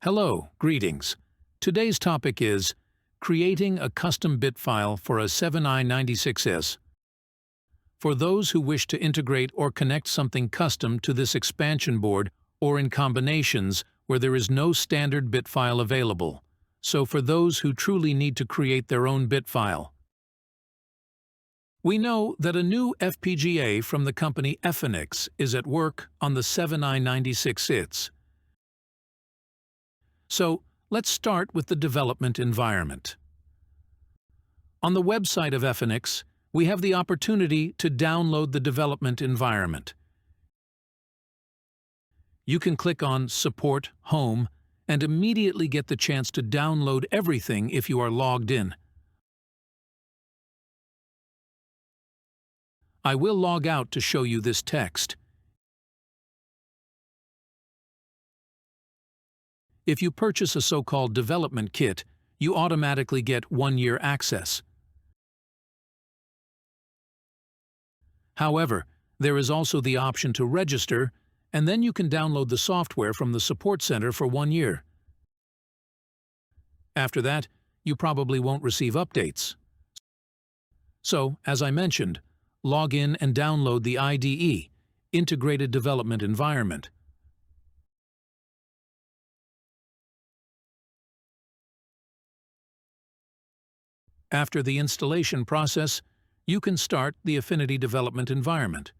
Hello, greetings. Today's topic is creating a custom bit file for a 7i96S. For those who wish to integrate or connect something custom to this expansion board or in combinations where there is no standard bit file available. So for those who truly need to create their own bit file. We know that a new FPGA from the company Efinix is at work on the 7i96S. So, let's start with the development environment. On the website of Efinix, we have the opportunity to download the development environment. You can click on Support Home and immediately get the chance to download everything if you are logged in. I will log out to show you this text. If you purchase a so-called development kit, you automatically get 1-year access. However, there is also the option to register, and then you can download the software from the support center for 1 year. After that, you probably won't receive updates. So, as I mentioned, log in and download the IDE, Integrated Development Environment. After the installation process, you can start the Efinity development environment.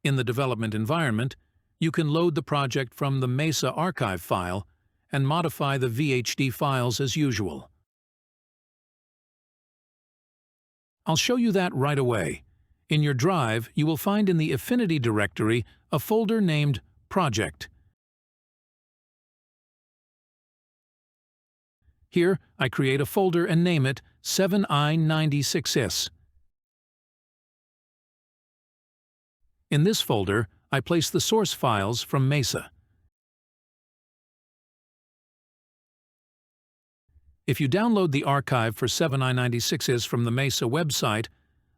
In the development environment, you can load the project from the MESA archive file and modify the VHD files as usual. I'll show you that right away. In your drive, you will find in the Efinity directory a folder named Project. Here, I create a folder and name it 7i96S. In this folder, I place the source files from MESA. If you download the archive for 7i96S from the MESA website,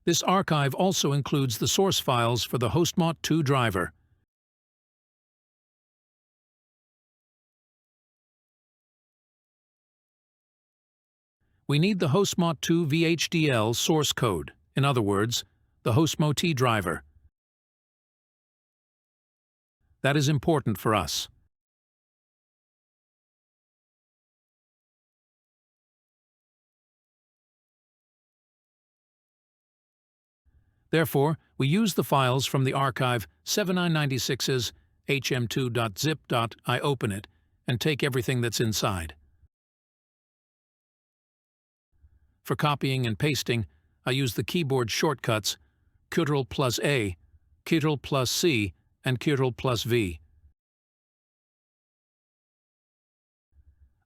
this archive also includes the source files for the HostMot2 driver. We need the HostMot2 VHDL source code, in other words, the HostMot driver. That is important for us. Therefore, we use the files from the archive 7i96's hm2.zip. I open it and take everything that's inside. For copying and pasting, I use the keyboard shortcuts Ctrl+A, Ctrl+C, and Ctrl+V.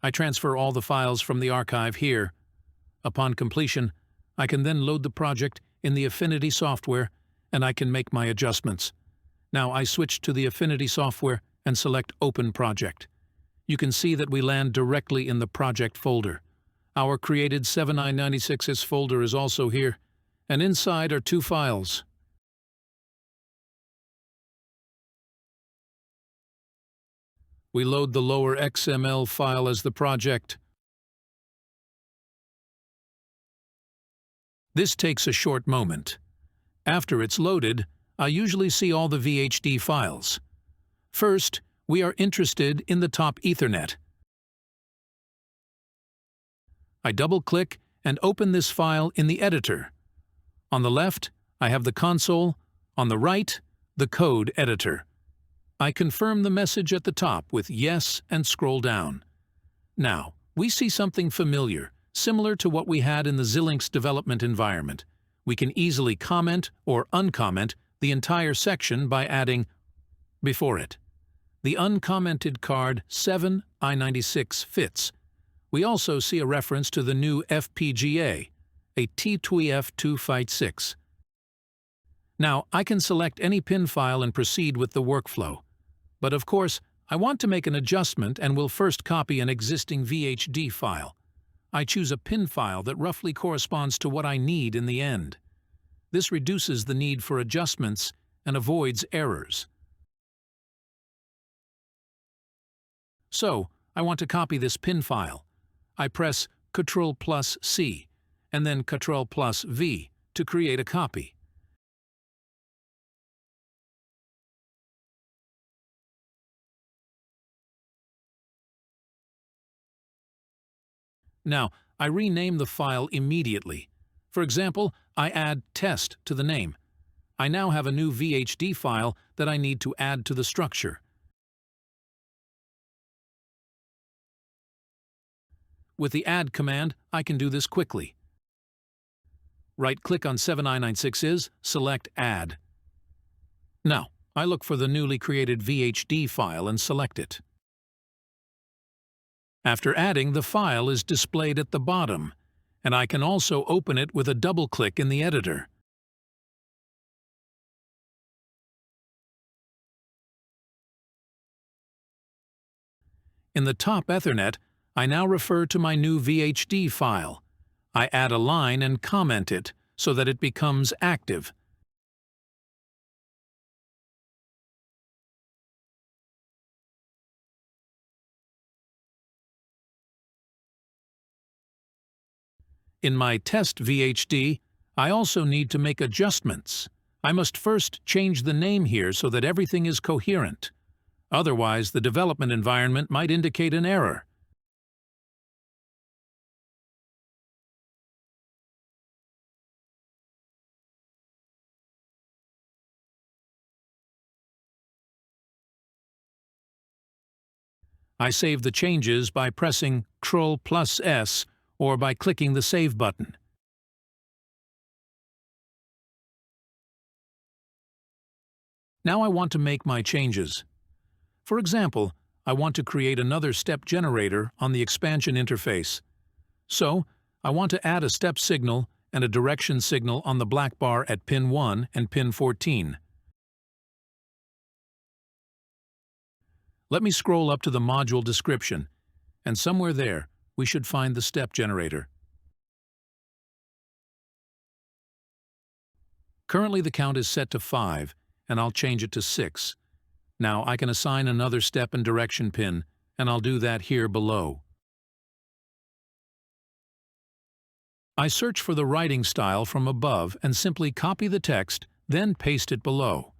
I transfer all the files from the archive here. Upon completion, I can then load the project in the Efinity software, and I can make my adjustments. Now I switch to the Efinity software and select Open Project. You can see that we land directly in the project folder. Our created 7i96S folder is also here, and inside are 2 files. We load the lower XML file as the project. This takes a short moment. After it's loaded, I usually see all the VHD files. First, we are interested in the top Ethernet. I double-click and open this file in the editor. On the left, I have the console. On the right, the code editor. I confirm the message at the top with Yes and scroll down. Now, we see something familiar, similar to what we had in the Xilinx development environment. We can easily comment or uncomment the entire section by adding before it. The uncommented card 7i96 fits. We also see a reference to the new FPGA, a T2F256. Now, I can select any pin file and proceed with the workflow. But of course, I want to make an adjustment and will first copy an existing VHD file. I choose a pin file that roughly corresponds to what I need in the end. This reduces the need for adjustments and avoids errors. So, I want to copy this pin file. I press Ctrl+C and then Ctrl+V to create a copy. Now, I rename the file immediately. For example, I add test to the name. I now have a new VHD file that I need to add to the structure. With the add command, I can do this quickly. Right-click on 7996's, select Add. Now, I look for the newly created VHD file and select it. After adding, the file is displayed at the bottom, and I can also open it with a double-click in the editor. In the top Ethernet, I now refer to my new VHD file. I add a line and comment it so that it becomes active. In my test VHD, I also need to make adjustments. I must first change the name here so that everything is coherent. Otherwise, the development environment might indicate an error. I save the changes by pressing Ctrl+S or by clicking the Save button. Now I want to make my changes. For example, I want to create another step generator on the expansion interface. So, I want to add a step signal and a direction signal on the black bar at pin 1 and pin 14. Let me scroll up to the module description, and somewhere there, we should find the step generator. Currently the count is set to 5, and I'll change it to 6. Now I can assign another step and direction pin, and I'll do that here below. I search for the writing style from above and simply copy the text, then paste it below.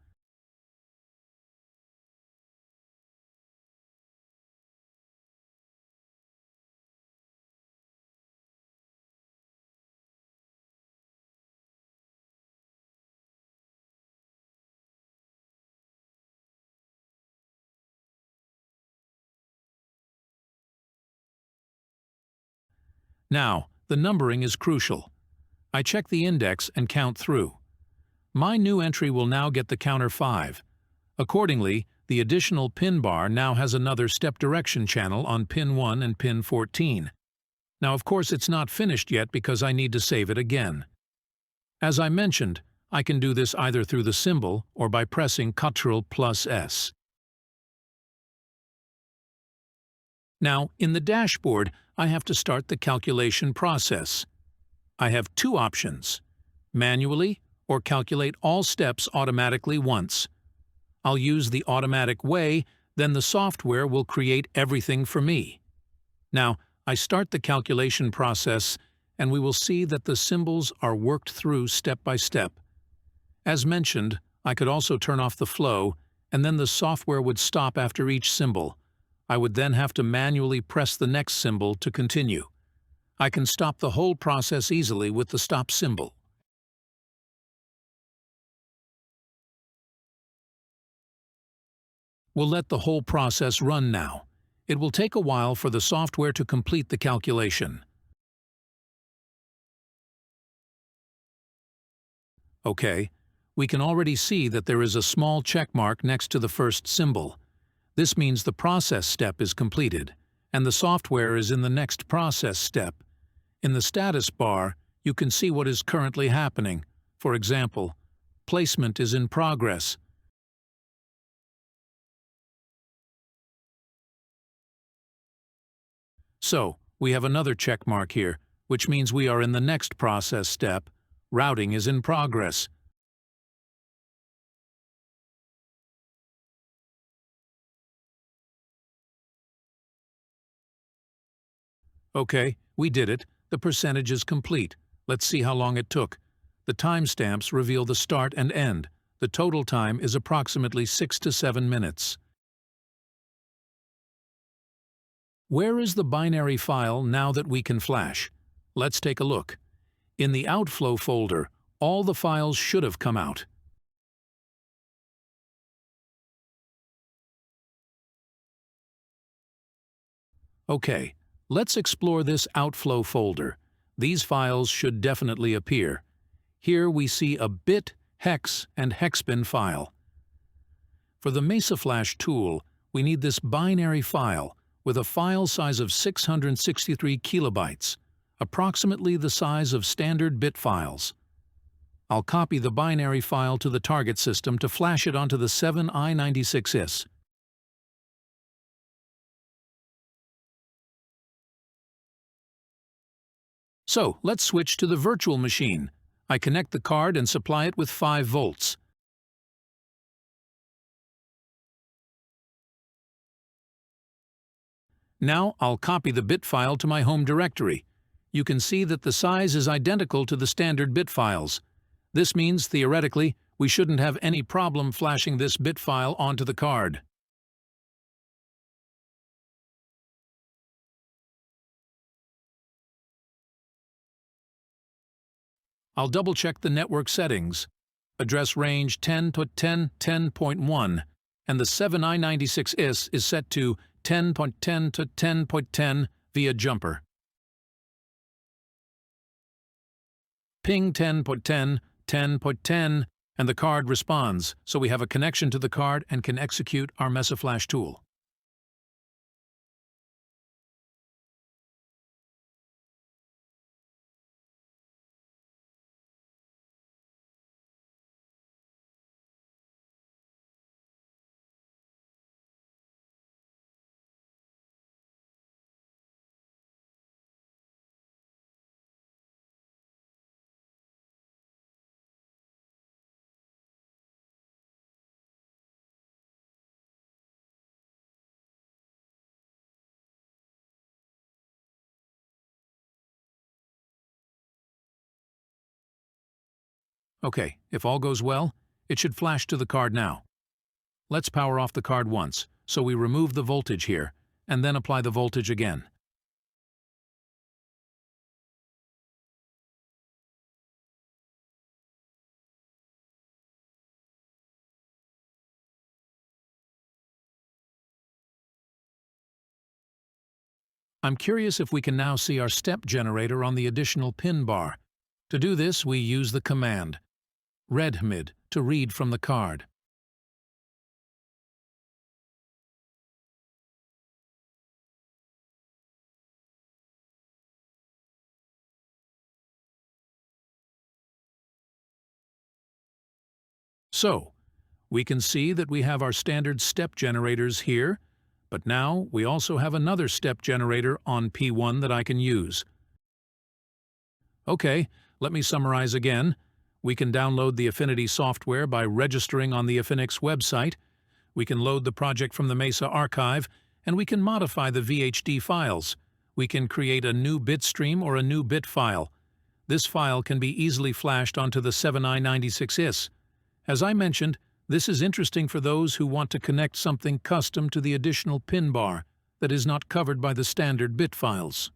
Now, the numbering is crucial. I check the index and count through. My new entry will now get the counter 5. Accordingly, the additional pin bar now has another step direction channel on pin 1 and pin 14. Now, of course, it's not finished yet because I need to save it again. As I mentioned, I can do this either through the symbol or by pressing Ctrl+S. Now, in the dashboard, I have to start the calculation process. I have two options: manually or calculate all steps automatically once. I'll use the automatic way, then the software will create everything for me. Now, I start the calculation process, and we will see that the symbols are worked through step by step. As mentioned, I could also turn off the flow, and then the software would stop after each symbol. I would then have to manually press the next symbol to continue. I can stop the whole process easily with the stop symbol. We'll let the whole process run now. It will take a while for the software to complete the calculation. Okay, we can already see that there is a small check mark next to the first symbol. This means the process step is completed, and the software is in the next process step. In the status bar, you can see what is currently happening. For example, placement is in progress. So, we have another check mark here, which means we are in the next process step. Routing is in progress. Okay, we did it. The percentage is complete. Let's see how long it took. The timestamps reveal the start and end. The total time is approximately 6 to 7 minutes. Where is the binary file now that we can flash? Let's take a look. In the Outflow folder, all the files should have come out. Okay, let's explore this Outflow folder. These files should definitely appear. Here we see a bit, hex, and hexbin file. For the Mesaflash tool, we need this binary file with a file size of 663 kilobytes, approximately the size of standard bit files. I'll copy the binary file to the target system to flash it onto the 7i96S. So, let's switch to the virtual machine. I connect the card and supply it with 5 volts. Now I'll copy the bit file to my home directory. You can see that the size is identical to the standard bit files. This means, theoretically, we shouldn't have any problem flashing this bit file onto the card. I'll double-check the network settings. Address range 10.10.10.1, and the 7i96S is set to 10.10 to 10.10 via jumper. Ping 10.10, 10.10, and the card responds, so we have a connection to the card and can execute our Mesaflash tool. Okay, if all goes well, it should flash to the card now. Let's power off the card once, so we remove the voltage here, and then apply the voltage again. I'm curious if we can now see our step generator on the additional pin bar. To do this, we use the command readmid to read from the card. So, we can see that we have our standard step generators here, but now we also have another step generator on P1 that I can use. Okay, let me summarize again. We can download the Efinity software by registering on the Efinix website. We can load the project from the MESA archive, and we can modify the VHD files. We can create a new bit stream or a new bit file. This file can be easily flashed onto the 7i96S. As I mentioned, this is interesting for those who want to connect something custom to the additional pin bar that is not covered by the standard bit files.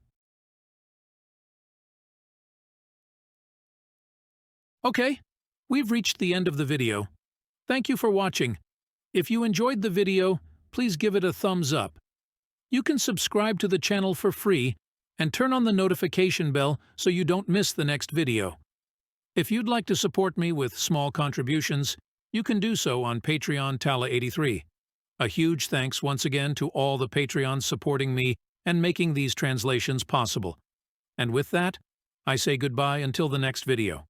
Okay, we've reached the end of the video. Thank you for watching. If you enjoyed the video, please give it a thumbs up. You can subscribe to the channel for free and turn on the notification bell so you don't miss the next video. If you'd like to support me with small contributions, you can do so on Patreon Tala83. A huge thanks once again to all the Patreons supporting me and making these translations possible. And with that, I say goodbye until the next video.